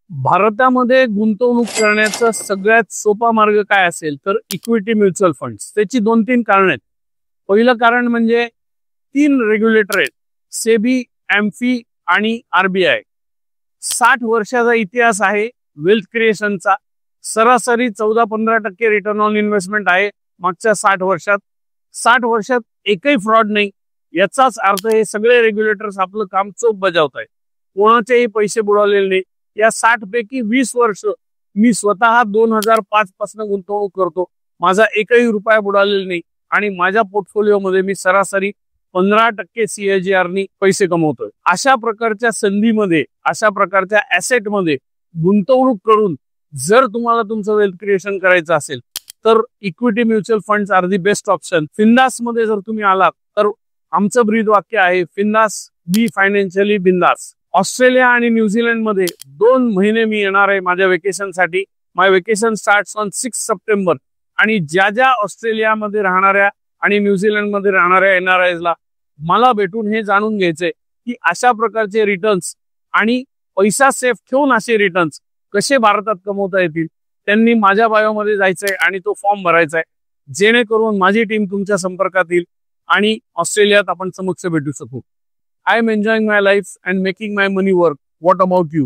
भारतामध्ये गुंतवणूक करण्याचा सगळ्यात सोपा मार्ग काय असेल तर इक्विटी म्युच्युअल फंड्स। त्याची 2-3 कारण आहेत। पहिलं कारण म्हणजे 3 रेग्युलेटर आहेत, सेबी, एम्फी आणि आरबीआय। 60 वर्षाचा इतिहास आहे वेल्थ क्रिएशनचा। सरासरी 14-15% रिटर्न ऑन इन्व्हेस्टमेंट आहे मागच्या 60 वर्षात। 60 वर्षात एकही फ्रॉड नाही, याचाच अर्थ हे सगळे रेग्युलेटर्स आपलं काम चोख बजावत आहेत, कोणाचेही पैसे बुडवलेले नाही। या 60 पैकी 20 वर्ष मी स्वतः 2005 पासून गुंतवणूक करतो, माझा एकही रुपया बुडालेला नाही आणि माझ्या पोर्टफोलिओ मध्ये मी सरासरी 15% CAGR नी पैसे कमवतोय। अशा प्रकारच्या संधीमध्ये, अशा प्रकारच्या ऍसेट मध्ये गुंतवणूक करून जर तुम्हाला तुमचं वेल्थ क्रिएशन करायचं असेल तर equity mutual funds are the best option. Findaas मध्ये जर तुम्ही आलात तर आमचं ब्रीद वाक्य आहे, फिंदास बी फायनान्शियली बिंदास। ऑस्ट्रेलिया आणि न्यूझीलंड मध्ये 2 महिने मी येणार आहे माझ्या वेकेशन साठी। My vacation starts on 6 September आणि ज्या ज्या ऑस्ट्रेलियामध्ये राहणाऱ्या आणि न्यूझीलंड मध्ये राहणाऱ्या एनआरआयज ला मला भेटून हे जाणून घ्यायचंय की अशा प्रकारचे रिटर्न्स आणि पैसा सेफ ठेवून असे रिटर्न्स कसे भारतात कमवता येतील, त्यांनी माझ्या बायोमध्ये जायचंय आणि तो फॉर्म भरायचा आहे, जेणेकरून माझी टीम तुमच्या संपर्कात येईल आणि ऑस्ट्रेलियात आपण समक्ष भेटू शकू। I am enjoying my life and making my money work. What about you?